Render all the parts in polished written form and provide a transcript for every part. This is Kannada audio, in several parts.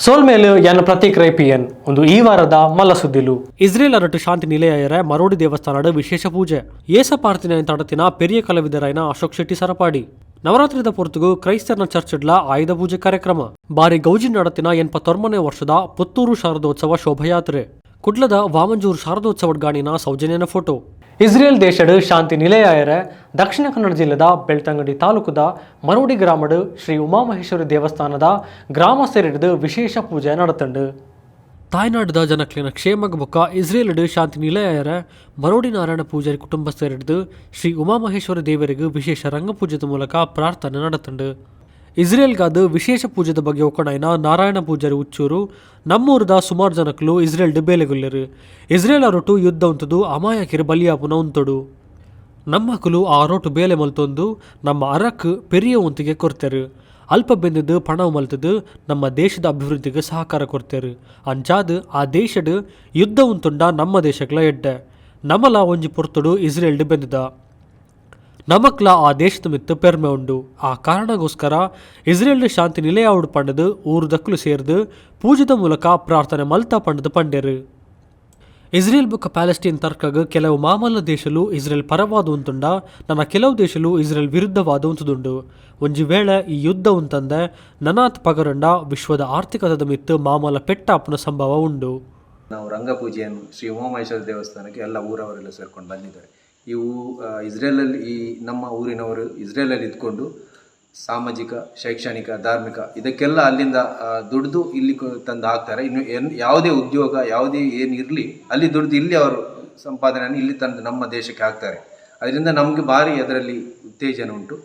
ಸೋಲ್ಮೇಲು ಎನ್ ಪ್ರತೀಕ್ ರೈಪಿಯನ್ ಒಂದು ಈ ವಾರದ ಮಲ್ಲ ಸುದ್ದಿಲು ಇಸ್ರೇಲ್ ಅರಟು ಶಾಂತಿ ನಿಲಯರ ಮರೋಡಿ ದೇವಸ್ಥಾನದ ವಿಶೇಷ ಪೂಜೆ ಏಸಪಾರ್ತಿನ ತಡತಿನ ಪೆರಿಯ ಕಲಾವಿದರಾಯನ ಅಶೋಕ್ ಶೆಟ್ಟಿ ಸರಪಾಡಿ ನವರಾತ್ರಿದ ಪೊರ್ತುಗು ಕ್ರೈಸ್ತರನ ಚರ್ಚ್ಡ್ಲ ಆಯುಧ ಪೂಜೆ ಕಾರ್ಯಕ್ರಮ ಬಾರಿ ಗೌಜಿ ನಡತಿನ 89ನೇ ವರ್ಷದ ಪುತ್ತೂರು ಶಾರದೋತ್ಸವ ಶೋಭಾಯಾತ್ರೆ ಕುಡ್ಲದ ವಾಮಂಜೂರು ಶಾರದೋತ್ಸವ ಗಾಣಿನ ಸೌಜನ್ಯನ ಫೋಟೋ ಇಸ್ರೇಲ್ ದೇಶದ ಶಾಂತಿ ನಿಲಯರ ದಕ್ಷಿಣ ಕನ್ನಡ ಜಿಲ್ಲೆದ ಬೆಳ್ತಂಗಡಿ ತಾಲೂಕದ ಮರೋಡಿ ಗ್ರಾಮದ ಶ್ರೀ ಉಮಾಮಹೇಶ್ವರಿ ದೇವಸ್ಥಾನದ ಗ್ರಾಮಸ್ಥರು ಹಿಡಿದು ವಿಶೇಷ ಪೂಜೆ ನಡೆತಂಡು ತಾಯ್ನಾಡದ ಜನಕ್ಲಿನ ಕ್ಷೇಮಗ ಬೊಕ್ಕ ಇಸ್ರೇಲ್ ಶಾಂತಿ ನಿಲಯರ ಮರೋಡಿ ನಾರಾಯಣ ಪೂಜಾರಿ ಕುಟುಂಬಸ್ಥರು ಹಿಡಿದು ಶ್ರೀ ಉಮಾಮಹೇಶ್ವರಿ ದೇವರಿಗೆ ವಿಶೇಷ ರಂಗಪೂಜದ ಮೂಲಕ ಪ್ರಾರ್ಥನೆ ನಡೆತಂಡು ಇಸ್ರೇಲ್ಗಾದ ವಿಶೇಷ ಪೂಜೆದ ಬಗ್ಗೆ ಒಕ್ಕಣಾಯಿನ ನಾರಾಯಣ ಪೂಜಾರಿ ಉಚ್ಚೂರು ನಮ್ಮೂರದ ಸುಮಾರು ಜನಕ್ಕಲು ಇಸ್ರೇಲ್ ಬೇಲೆಗೊಲ್ಲರು ಇಸ್ರೇಲ್ ಅರೊಟ್ಟು ಯುದ್ಧ ಉಂತದು ಅಮಾಯಕಿರು ಬಲಿಯಾಪುನ ಉಂತಡು ನಮ್ಮಕಲು ಆ ಅರೊಟ್ಟು ಬೇಲೆ ಮಲ್ತೊಂದು ನಮ್ಮ ಅರಕ್ ಪೆರಿಯ ಉಂತಿಗೆ ಕೊಡ್ತಾರೆ ಅಲ್ಪ ಬೆಂದದು ಪಣ ಮಲ್ತದು ನಮ್ಮ ದೇಶದ ಅಭಿವೃದ್ಧಿಗೆ ಸಹಕಾರ ಕೊಡ್ತಾರೆ ಅಂಚಾದ ಆ ದೇಶದ ಯುದ್ಧ ಉಂತುಂಡ ನಮ್ಮ ದೇಶಗಳ ಎಡ್ಡೆ ನಮ್ಮಲ ಒಂಜಿ ಪೊರ್ತಡು ಇಸ್ರೇಲ್ ಬೆಂದದ ನಮಕ್ಲ ಆ ದೇಶದ ಮಿತ್ತು ಪೆರ್ಮೆ ಉಂಡು ಆ ಕಾರಣಗೋಸ್ಕರ ಇಸ್ರೇಲ್ ಶಾಂತಿ ನಿಲಯ ಉಡು ಪಂಡದು ಊರು ದಕ್ಕಲು ಸೇರಿದು ಪೂಜೆದ ಮೂಲಕ ಪ್ರಾರ್ಥನೆ ಮಲ್ತಾ ಪಂಡದು ಪಂಡ್ಯರು ಇಸ್ರೇಲ್ ಬುಕ್ಕ ಪ್ಯಾಲೆಸ್ಟೀನ್ ತರ್ಕಗ ಕೆಲವು ಮಾಮಲ್ಲ ದೇಶಲು ಇಸ್ರೇಲ್ ಪರವಾದ ಉಂತುಂಡ ನನ್ನ ಕೆಲವು ದೇಶಲು ಇಸ್ರೇಲ್ ವಿರುದ್ಧವಾದ ಉಂತುದುಂಡು ಒಂಜಿ ವೇಳೆ ಈ ಯುದ್ಧ ಉಂತಂದೆ ನನಾತ್ ಪಗರಂಡ ವಿಶ್ವದ ಆರ್ಥಿಕತೆದ ಮಿತ್ತು ಮಾಮಲ್ಲ ಪೆಟ್ಟಾಪನ ಸಂಭವ ಉಂಡು. ನಾವು ರಂಗಪೂಜೆಯನ್ನು ಶ್ರೀ ಉಮಾಮಹೇಶ್ವರ ದೇವಸ್ಥಾನಕ್ಕೆ ಎಲ್ಲ ಊರವರೆಲ್ಲ ಸೇರ್ಕೊಂಡು ಬಂದಿದ್ದಾರೆ. ಇವು ಇಸ್ರೇಲಲ್ಲಿ ಈ ನಮ್ಮ ಊರಿನವರು ಇಸ್ರೇಲಲ್ಲಿ ಇದ್ಕೊಂಡು ಸಾಮಾಜಿಕ ಶೈಕ್ಷಣಿಕ ಧಾರ್ಮಿಕ ಇದಕ್ಕೆಲ್ಲ ಅಲ್ಲಿಂದ ದುಡ್ದು ಇಲ್ಲಿ ತಂದು ಹಾಕ್ತಾರೆ. ಇನ್ನು ಯಾವುದೇ ಉದ್ಯೋಗ ಯಾವುದೇ ಏನು ಇರಲಿ ಅಲ್ಲಿ ದುಡ್ದು ಇಲ್ಲಿ ಅವರು ಸಂಪಾದನೆಯನ್ನು ಇಲ್ಲಿ ತಂದು ನಮ್ಮ ದೇಶಕ್ಕೆ ಹಾಕ್ತಾರೆ. ಅದರಿಂದ ನಮಗೆ ಭಾರಿ ಅದರಲ್ಲಿ ಉತ್ತೇಜನ ಉಂಟು.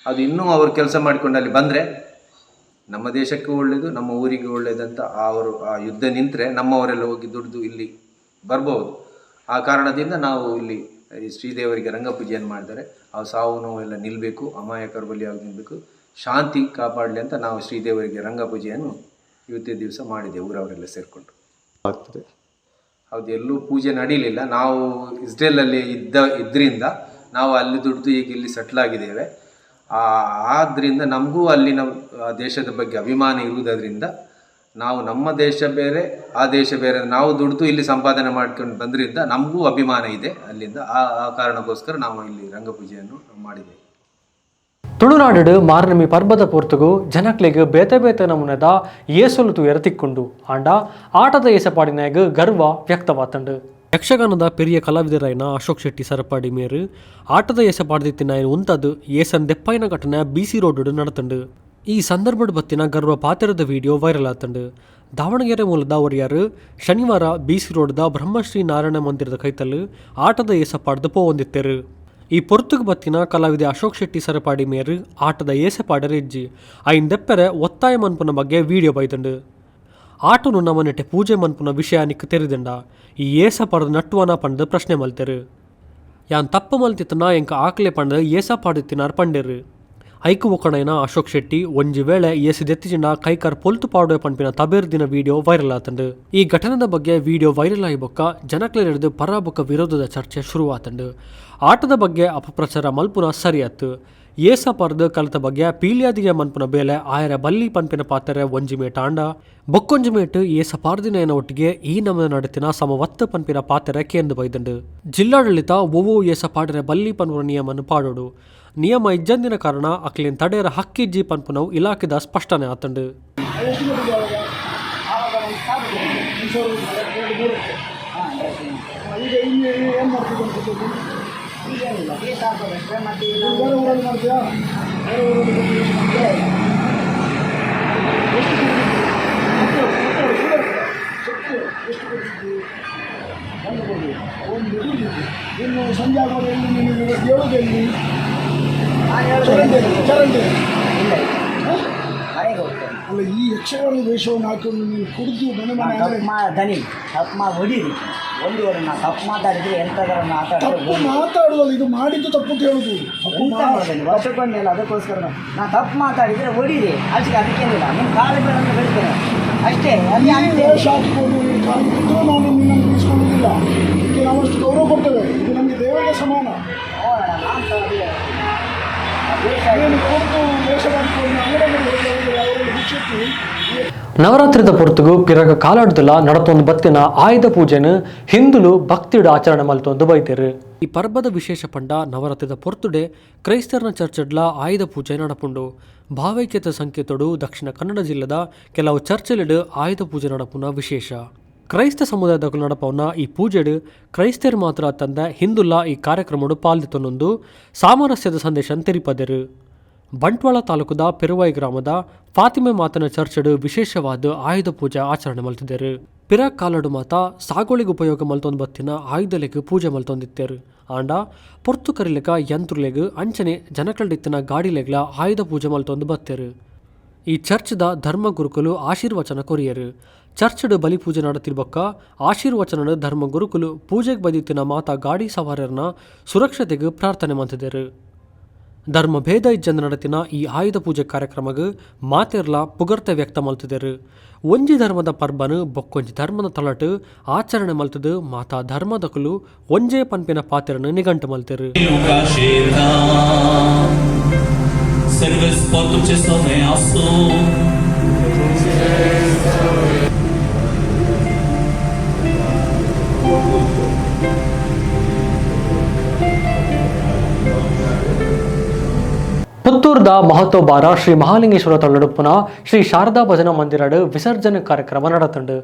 ಅದು ಇನ್ನೂ ಅವರು ಕೆಲಸ ಮಾಡಿಕೊಂಡು ಅಲ್ಲಿ ಬಂದರೆ ನಮ್ಮ ದೇಶಕ್ಕೆ ಒಳ್ಳೆಯದು, ನಮ್ಮ ಊರಿಗೆ ಒಳ್ಳೆಯದಂತ ಅವರು ಆ ಯುದ್ಧ ನಿಂತರೆ ನಮ್ಮವರೆಲ್ಲ ಹೋಗಿ ದುಡ್ದು ಇಲ್ಲಿ ಬರ್ಬೋದು. ಆ ಕಾರಣದಿಂದ ನಾವು ಇಲ್ಲಿ ಈ ಶ್ರೀದೇವರಿಗೆ ರಂಗಪೂಜೆಯನ್ನು ಮಾಡಿದರೆ ಆ ಸಾವು ನೋವೆಲ್ಲ ನಿಲ್ಲಬೇಕು, ಅಮಾಯಕರ ಬಲಿಯಾಗಿ ನಿಲ್ಲಬೇಕು, ಶಾಂತಿ ಕಾಪಾಡಲಿ ಅಂತ ನಾವು ಶ್ರೀದೇವರಿಗೆ ರಂಗಪೂಜೆಯನ್ನು ಇವತ್ತೇ ದಿವಸ ಮಾಡಿದೆ ಊರವರೆಲ್ಲ ಸೇರಿಕೊಂಡು. ಆಗ್ತದೆ ಹೌದು, ಎಲ್ಲೂ ಪೂಜೆ ನಡೀಲಿಲ್ಲ. ನಾವು ಇಸ್ರೇಲಲ್ಲಿ ಇದ್ರಿಂದ ನಾವು ಅಲ್ಲಿ ದುಡ್ದು ಈಗ ಇಲ್ಲಿ ಸೆಟ್ಲ್ ಆಗಿದ್ದೇವೆ. ಆದ್ದರಿಂದ ನಮಗೂ ಅಲ್ಲಿನ ದೇಶದ ಬಗ್ಗೆ ಅಭಿಮಾನ ಇರುವುದರಿಂದ ನಾವು ನಮ್ಮ ದೇಶ ಬೇರೆ ಆ ದೇಶ ಬೇರೆ ನಾವು ದುಡ್ದು ಇಲ್ಲಿ ಸಂಪಾದನೆ ಮಾಡ್ಕೊಂಡು ಬಂದ್ರಿಂದ ನಮಗೂ ಅಭಿಮಾನ ಇದೆ ಅಲ್ಲಿಂದ. ಆ ಕಾರಣಕ್ಕೋಸ್ಕರ ನಾವು ಇಲ್ಲಿ ರಂಗಪೂಜೆಯನ್ನು ಮಾಡಿದ್ದೇವೆ. ತುಳುನಾಡು ಮಾರ್ನಮಿ ಪರ್ಬದ ಪೊರ್ತುಗು ಜನಕ್ಲೆಗ್ ಬೇತೆ ಬೇತೆ ನಮೂನೆದ ಏಸೊಲು ತುಯರ ತಿಕ್ಕೊಂಡು ಆಂಡ ಆಟದ ಏಸಪಾಡಿನಾಗ ಗರ್ವ ವ್ಯಕ್ತವಾತಂಡು. ಯಕ್ಷಗಾನದ ಪೆರಿಯ ಕಲಾವಿದರಾಯನ ಅಶೋಕ್ ಶೆಟ್ಟಿ ಸರಪಾಡಿ ಮೇರು ಆಟದ ಏಸಪಾಡ್ದಿತ್ತಿನ ಉಂತದು ಏಸನ್ ದೆಪ್ಪೈನ ಘಟನೆ BC ರೋಡ್ நடತಂಡು. ಈ ಸಂದರ್ಭದ ಬತ್ತಿನ ಗರ್ವ ಪಾತ್ರದ ವಿಡಿಯೋ ವೈರಲ್ ಆತಂಡು. ದಾವಣಗೆರೆ ಮೂಲದ ಒರಿಯರು ಶನಿವಾರ BC ರೋಡ್ದ ಬ್ರಹ್ಮಶ್ರೀ ನಾರಾಯಣ ಮಂದಿರದ ಕೈತಲು ಆಟದ ಏಸಪಾಡ್ದು ಪೋವಂದಿತ್ತರು. ಈ ಪೊರ್ತುಗು ಬತ್ತಿನ ಕಲಾವಿದ ಅಶೋಕ್ ಶೆಟ್ಟಿ ಸರಪಾಡಿ ಮೇರು ಆಟದ ಏಸಪಾಡರ ಇಜ್ಜಿ ಐನ್ ದೆಪ್ಪರೆ ಒತ್ತಾಯ ಮನ್ಪುನ ಬಗ್ಗೆ ವಿಡಿಯೋ ಬೈತಂಡು. ಆಟನು ನಮ್ಮನೆಟ್ಟೆ ಪೂಜೆ ಮನ್ಪುನ ವಿಷಯ ನಿಕ್ಕು ತೆರೆದಂಡ ಈ ಏಸಪಾಡದ ನಟ್ಟುವನ ಪಂಡ ಪ್ರಶ್ನೆ ಮಲ್ತೆರು. ಯಾನ್ ತಪ್ಪ ಮಲ್ತಿತ್ತನ ಎಂಕ ಆಕಲೆ ಪಂಡ ಏಸಪಾಡಿತ್ತಿನಾರ್ ಪಂಡೆರು. ಐಕು ಒಕ್ಕಣೈನ ಅಶೋಕ್ ಶೆಟ್ಟಿ ಒಂಜಿ ವೇಳೆ ಏಸಿದೆತ್ತಿಜಿಂಡ ಕೈಕಾರ್ ಪೊಲ್ತು ಪಾಡುವೆ ಪಂಪಿನ ತಬೇರ್ ದಿನ ವಿಡಿಯೋ ವೈರಲ್ ಆತಂಡು. ಈ ಘಟನೆದ ಬಗ್ಗೆ ವಿಡಿಯೋ ವೈರಲ್ ಆಗಿ ಬೊಕ್ಕ ಜನಕ್ಲೆರೆದು ಪರ ಬೊಕ್ಕ ವಿರೋಧದ ಚರ್ಚೆ ಶುರುವಾತಂಡು. ಆಟದ ಬಗ್ಗೆ ಅಪಪ್ರಚಾರ ಮಲ್ಪುನ ಸರಿಯಾತು. ಏಸಪಾರ್ದ ಕಲತ ಬಗ್ಗೆ ಪೀಲ್ಯಾದಿಗೆ ಮನ್ಪುನ ಬೇಲೆ ಆಯರ ಬಲ್ಲಿ ಪಂಪಿನ ಪಾತ್ರೆ ಒಂಜಿ ಮೇಟ ಆಂಡ ಬೊಕ್ಕೊಂಜಿ ಮೇಟು ಏಸಪಾರ್ದಿನ ಒಟ್ಟಿಗೆ ಈ ನಮನ ನಡತಿನ ಸಮವತ್ತು ಪಂಪಿನ ಪಾತ್ರೆ ಕೇಂದ್ರ ಬೈದಂಡು. ಜಿಲ್ಲಾಡಳಿತ ಒವ್ವು ಏಸಪಾಡರ ಬಲ್ಲಿ ಪನ್ಪುನ ನಿಯಮನ್ನು ಪಾಡೋಡು. ನಿಯಮ ಇಜ್ಜಂದಿನ ಕಾರಣ ಅಕ್ಲಿನ ತಡೆಯರ ಹಕ್ಕಿಜ್ಜಿ ಪನ್ಪುನವು ಇಲಾಖೆದ ಸ್ಪಷ್ಟನೆ ಆತಂಡು. ಸಂಜೆ ಅಲ್ಲ ಈ ಯಕ್ಷಗಾನ ವೇಷವನ್ನು ಹಾಕೊಂಡು ನೀವು ಕುಡಿದು ದನಿ ತಪ್ಪು ಹೊಡೀರಿ ಒಂದೂವರೆ ನಾ ತಪ್ಪು ಮಾತಾಡಿದ್ರೆ ಎಂಥದರ ಮಾತಾಡೋದು ಇದು ಮಾಡಿದ್ದು ತಪ್ಪು ಕೇಳುದು ವರ್ಷಕ್ಕೊಂದಿಲ್ಲ. ಅದಕ್ಕೋಸ್ಕರ ನಾ ತಪ್ಪು ಮಾತಾಡಿದರೆ ಹೊಡೀರಿ ಅದಕ್ಕೇನಿಲ್ಲ. ನಿಮ್ಮ ಕಾಲು ಬೇಡ ಅಂತ ಹೇಳ್ತೇನೆ ಅಷ್ಟೇ. ವೇಷ ಹಾಕಿಕೊಂಡು ನಾನು ನಿನ್ನನ್ನು ಇಸ್ಕೊಳ್ಳೋದಿಲ್ಲ. ಇದಕ್ಕೆ ನಾವಷ್ಟು ಗೌರವ ಕೊಡ್ತೇವೆ. ಇದು ನಮಗೆ ದೇವರಿಗೆ ಸಮಾನ. ಏನು ಕೊಟ್ಟು ವೇಷ ಮಾಡಿಕೊಂಡು ಅಂಗಡಿಯಲ್ಲಿ ಅವರಲ್ಲಿ ಭಿಕ್ಷೆ ನವರಾತ್ರಿದ ಪೊರ್ತುಗು ಪಿರಗ ಕಾಲಾಡ್ದಲ ನಡತೊಂದು ಬತ್ತಿನ ಆಯುಧ ಪೂಜೆನು ಹಿಂದುಲು ಭಕ್ತಿಡು ಆಚರಣೆ ಮಲ್ತೊಂದು ಬೈತೆರು. ಈ ಪರ್ಬದ ವಿಶೇಷ ಪಂಡ ನವರಾತ್ರಿದ ಪೊರ್ತುಡೆ ಕ್ರೈಸ್ತರನ ಚರ್ಚ್ಡ್ಲ ಆಯುಧ ಪೂಜೆ ನಡಪುಂಡು. ಭಾವೈಕ್ಯತೆ ಸಂಕೇತೋಡು ದಕ್ಷಿಣ ಕನ್ನಡ ಜಿಲ್ಲೆದ ಕೆಲವು ಚರ್ಚಲಿಡು ಆಯುಧ ಪೂಜೆ ನಡಪುನ ವಿಶೇಷ. ಕ್ರೈಸ್ತ ಸಮುದಾಯದ ನಡಪವನ್ನ ಈ ಪೂಜೆಡು ಕ್ರೈಸ್ತರು ಮಾತ್ರ ತಂದ ಹಿಂದುಲ್ಲ ಈ ಕಾರ್ಯಕ್ರಮಡು ಪಾಲ್ದಿತ್ತೊಂದು ಸಾಮರಸ್ಯದ ಸಂದೇಶ ತೆರಿಪದರು. ಬಂಟ್ವಾಳ ತಾಲೂಕುದ ಪೆರುವಾಯಿ ಗ್ರಾಮದ ಫಾತಿಮೆ ಮಾತನ ಚರ್ಚಡು ವಿಶೇಷವಾದ ಆಯುಧ ಪೂಜೆ ಆಚರಣೆ ಮಲ್ತಿದ್ದರು. ಪಿರ ಕಾಲಡು ಮಾತ ಸಾಗೋಳಿಗೆ ಉಪಯೋಗ ಮಲ್ತೊಂದು ಬತ್ತಿನ ಆಯುಧಲೆಗ್ ಪೂಜೆ ಮಲ್ತೊಂದಿತ್ತರು. ಆಂಡ ಪೊರ್ತು ಕರಿಲೆಗ ಯಂತ್ರುಲೆಗ್ ಅಂಚನೆ ಜನಕಲ್ಡಿತ್ತಿನ ಗಾಡಿಲೆಗ್ಲ ಆಯುಧ ಪೂಜೆ ಮಲ್ತೊಂದು ಬತ್ತರು. ಈ ಚರ್ಚ್ದ ಧರ್ಮ ಗುರುಕುಲು ಆಶೀರ್ವಚನ ಕೊರಿಯರು. ಚರ್ಚ್ಡ್ ಬಲಿ ಪೂಜೆ ನಡತಿರ್ಬಕ್ಕ ಆಶೀರ್ವಚನದ ಧರ್ಮ ಗುರುಕುಲು ಪೂಜೆಗೆ ಬದಿತ್ತಿನ ಮಾತಾ ಗಾಡಿ ಸವಾರರನ್ನ ಸುರಕ್ಷತೆಗೆ ಪ್ರಾರ್ಥನೆ ಮಾಡ್ತಿದ್ದರು. ಧರ್ಮ ಭೇದ ಇಜ್ಜಂದ ನಡತಿನ ಈ ಆಯುಧ ಪೂಜೆ ಕಾರ್ಯಕ್ರಮಗ ಮಾತೆರ್ಲ ಪುಗರ್ತೆ ವ್ಯಕ್ತ ಮಲ್ತಿದ್ದರು. ಒಂಜಿ ಧರ್ಮದ ಪರ್ಬನು ಬೊಕ್ಕೊಂಜಿ ಧರ್ಮದ ತಳಟು ಆಚರಣೆ ಮಲ್ತದು ಮಾತಾ ಧರ್ಮದಕುಲು ಒಂಜೇ ಪನ್ಪಿನ ಪಾತೆರನ್ನು ನಿಘಂಟು ಮಲ್ತಿರು. ಪುತ್ತೂರ್ದ ಮಹತ್ವಬಾರ ಶ್ರೀ ಮಹಾಲಿಂಗೇಶ್ವರ ತಳ್ಳಡುಪ್ಪನ ಶ್ರೀ ಶಾರದಾ ಭಜನಾ ಮಂದಿರಡು ವಿಸರ್ಜನೆ ಕಾರ್ಯಕ್ರಮ ನಡತಂಡು.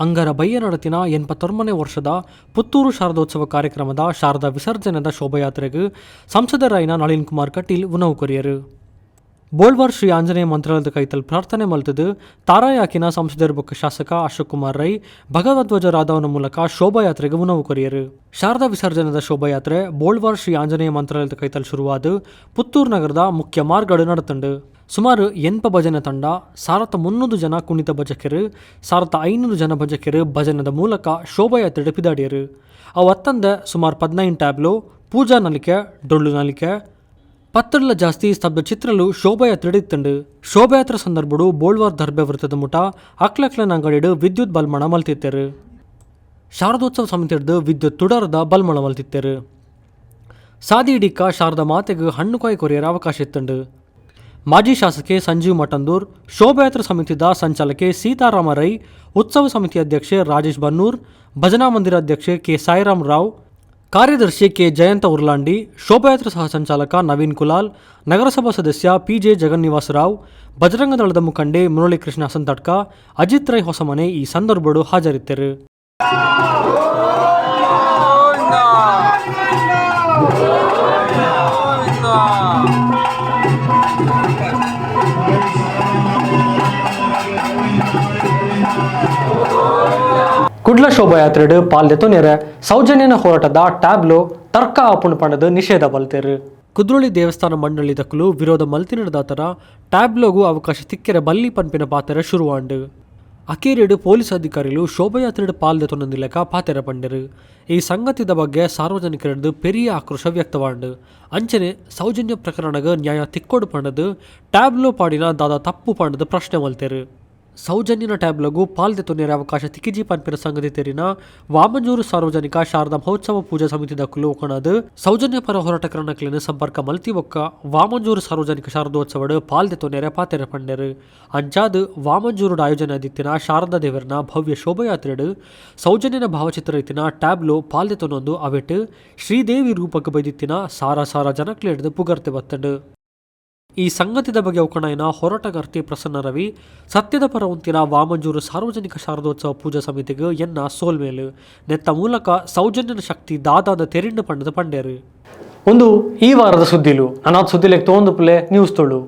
ಅಂಗರ ಬಯ್ಯ ನಡತಿನ 89ನೇ ವರ್ಷದ ಪುತ್ತೂರು ಶಾರದೋತ್ಸವ ಕಾರ್ಯಕ್ರಮದ ಶಾರದಾ ವಿಸರ್ಜನೆದ ಶೋಭಾಯಾತ್ರೆಗೆ ಸಂಸದರಾಯಿನ ನಳಿನ್ ಕುಮಾರ್ ಕಟೀಲ್ ಉಣವು ಕೊರಿಯರು. ಬೋಳ್ವಾರ್ ಶ್ರೀ ಆಂಜನೇಯ ಮಂತ್ರಾಲಯದ ಕೈತಲ್ ಪ್ರಾರ್ಥನೆ ಮಲ್ತದು ತಾರಾಯಾಕಿನ ಸಂಸದರ ಬೊಕ್ಕ ಶಾಸಕ ಅಶೋಕ್ ಕುಮಾರ್ ರೈ ಭಗವಧ್ವಜ ರಾಧವನ ಮೂಲಕ ಶೋಭಾಯಾತ್ರೆಗೆ ಉಣವು ಕೊರಿಯರು. ಶಾರದಾ ವಿಸರ್ಜನೆದ ಶೋಭಾಯಾತ್ರೆ ಬೋಳ್ವಾರ್ ಶ್ರೀ ಆಂಜನೇಯ ಮಂತ್ರಾಲಯದ ಕೈತಲ್ ಶುರುವಾದ ಪುತ್ತೂರು ನಗರದ ಮುಖ್ಯ ಮಾರ್ಗಡು ನಡತಂಡು. ಸುಮಾರು 8 ಭಜನೆ ತಂಡ 1300 ಜನ ಕುಣಿತ ಭಜಕರು 1500 ಜನ ಭಜಕರು ಭಜನದ ಮೂಲಕ ಶೋಭಾಯಾತ್ರೆ ಪಿದಾಡಿಯರು. ಅವು ಅತ್ತಂದ ಸುಮಾರು 19 ಟ್ಯಾಬ್ಲೋ ಪೂಜಾ ನಲಿಕೆ ಡೊಳ್ಳು ನಲಿಕೆ ಪತ್ತಡ್ಲ ಜಾಸ್ತಿ ಸ್ತಬ್ಧ ಚಿತ್ರಲು ಶೋಭಾಯಾತ್ರೆ ಇತ್ತಂಡು. ಶೋಭಾಯಾತ್ರೆ ಸಂದರ್ಭಡು ಬೋಳ್ವಾರ್ ದರ್ಬೆ ವೃತ್ತದ ಮುಟ ಅಕ್ಲಕ್ಲನ ಅಂಗಡಿಡು ವಿದ್ಯುತ್ ಬಲ್ಮಣ ಮಲ್ತಿತ್ತರು. ಶಾರದೋತ್ಸವ ಸಮಿತಿ ಹಿಡಿದು ವಿದ್ಯುತ್ ತುಡರದ ಬಲ್ಮಣ ಮಲ್ತಿತ್ತರು. ಸಾದಿ ಇಡಿಕ ಶಾರದಾ ಮಾತೆಗೆ ಹಣ್ಣು ಕಾಯಿ ಕೊರಿಯರ ಅವಕಾಶ ಇತ್ತಂಡು. ಮಾಜಿ ಶಾಸಕಿ ಸಂಜೀವ್ ಮಠಂದೂರ್, ಶೋಭಾಯಾತ್ರೆ ಸಮಿತಿದ ಸಂಚಾಲಕಿ ಸೀತಾರಾಮ ರೈ, ಉತ್ಸವ ಸಮಿತಿ ಅಧ್ಯಕ್ಷೆ ರಾಜೇಶ್ ಬನ್ನೂರ್, ಭಜನಾ ಮಂದಿರ ಅಧ್ಯಕ್ಷೆ ಕೆ ಸಾಯಿರಾಮ್ ರಾವ್, ಕಾರ್ಯದರ್ಶಿ ಕೆ ಜಯಂತ ಉರ್ಲಾಂಡಿ, ಶೋಭಾಯಾತ್ರೆ ಸಹ ಸಂಚಾಲಕ ನವೀನ್ ಕುಲಾಲ್, ನಗರಸಭಾ ಸದಸ್ಯ PJ ಜಗನ್ನಿವಾಸ ರಾವ್, ಬಜರಂಗ ದಳದ ಮುಖಂಡೆ ಮುರಳೀಕೃಷ್ಣ ಸಂತಡ್ಕ, ಅಜಿತ್ ರೈ ಹೊಸಮನೆ ಈ ಸಂದರ್ಭಡು ಹಾಜರಿದ್ದರು. ಕುಡ್ಲ ಶೋಭಾಯಾತ್ರೆಡು ಪಾಲ್ದೆತೊನೆರೆ ಸೌಜನ್ಯನ ಹೋರಾಟದ ಟ್ಯಾಬ್ಲೋ ತರ್ಕ ಆಪುಣ್ ಪಂಡದ ನಿಷೇಧ ಬಲ್ತೇರು. ಕುದ್ರೋಳಿ ದೇವಸ್ಥಾನ ಮಂಡಳಿ ದಕ್ಕಲು ವಿರೋಧ ಮಲ್ತಿನದಾತರ ಟ್ಯಾಬ್ಲೋಗೂ ಅವಕಾಶ ತಿಕ್ಕೆರೆ ಬಲ್ಲಿ ಪನ್ಪಿನ ಪಾತೆರ ಶುರುವಾಂಡು. ಅಕೇರಿಡು ಪೊಲೀಸ್ ಅಧಿಕಾರಿಗಳು ಶೋಭಾಯಾತ್ರೆಡು ಪಾಲ್ದೆತೊಂದಿಲೆಕ ಪಾತೆರ ಪಂಡರು. ಈ ಸಂಗತಿದ ಬಗ್ಗೆ ಸಾರ್ವಜನಿಕರದ್ದು ಪೆರಿಯ ಆಕ್ರೋಶ ವ್ಯಕ್ತವಾಂಡು. ಅಂಚನೆ ಸೌಜನ್ಯ ಪ್ರಕರಣಗ ನ್ಯಾಯ ತಿಕ್ಕೋಡು ಪಂಡದು ಟ್ಯಾಬ್ಲೋ ಪಾಡಿನ ದಾದ ತಪ್ಪು ಪಂಡದ ಪ್ರಶ್ನೆ ಮಲ್ತೇರು. ಸೌಜನ್ಯನ ಟ್ಯಾಬ್ಲಗೂ ಪಾಲ್ದೆತೊನೆರೆ ಅವಕಾಶ ತಿಕ್ಕಿಜಿ ಪನ್ಪಿನ ಸಂಗತಿ ತೆರಿನ ವಾಮಂಜೂರು ಸಾರ್ವಜನಿಕ ಶಾರದಾ ಮಹೋತ್ಸವ ಪೂಜಾ ಸಮಿತಿ ದಕ್ಕಲು ಒಕ್ಕಣದು ಸೌಜನ್ಯ ಪರ ಹೋರಾಟಕರನಕ್ಲಿನ ಸಂಪರ್ಕ ಮಲ್ತಿ ಒಕ್ಕ ವಾಮಂಜೂರು ಸಾರ್ವಜನಿಕ ಶಾರದೋತ್ಸವಡು ಪಾಲ್ದೆತೊನೆರೆ ಪಾತೆರೆ ಪಂಡರು. ಅಂಚಾದು ವಾಮಂಜೂರು ಆಯೋಜನೆ ಆದಿತ್ತಿನ ಶಾರದಾ ದೇವರನ ಭವ್ಯ ಶೋಭಾಯಾತ್ರೆಡು ಸೌಜನ್ಯನ ಭಾವಚಿತ್ರ ಇತ್ತಿನ ಟ್ಯಾಬ್ಲೋ ಪಾಲ್ದೆತೊನೊಂದು ಅವೆಟ್ಟು ಶ್ರೀದೇವಿ ರೂಪಕ್ಕೆ ಬೈದಿತ್ತಿನ ಸಾರ ಜನಕ್ಲೆ ಹಿಡಿದು ಪುಗರ್ತೆ ಬತ್ತಂಡು. ಈ ಸಂಗತಿದ ಬಗ್ಗೆ ಒಕ್ಕಣಾಯನ ಹೋರಾಟಗಾರ್ತಿ ಪ್ರಸನ್ನ ರವಿ ಸತ್ಯದ ಪರ ಉಂತಿನ ವಾಮಂಜೂರು ಸಾರ್ವಜನಿಕ ಶಾರದೋತ್ಸವ ಪೂಜಾ ಸಮಿತಿಗೆ ಎನ್ನ ಸೋಲ್ಮೇಲು ನೆತ್ತ ಮೂಲಕ ಸೌಜನ್ಯನ ಶಕ್ತಿ ದಾದಾದ ತೆರಿಂಡು ಪಂಡದ ಪಂಡೇರು. ಒಂದು ಈ ವಾರದ ಸುದ್ದಿಲು ನನ್ನ ಸುದ್ದಿಲೆಕ್ ತೋಂದು ಪ್ಲೇ ನ್ಯೂಸ್ ತೊಳು.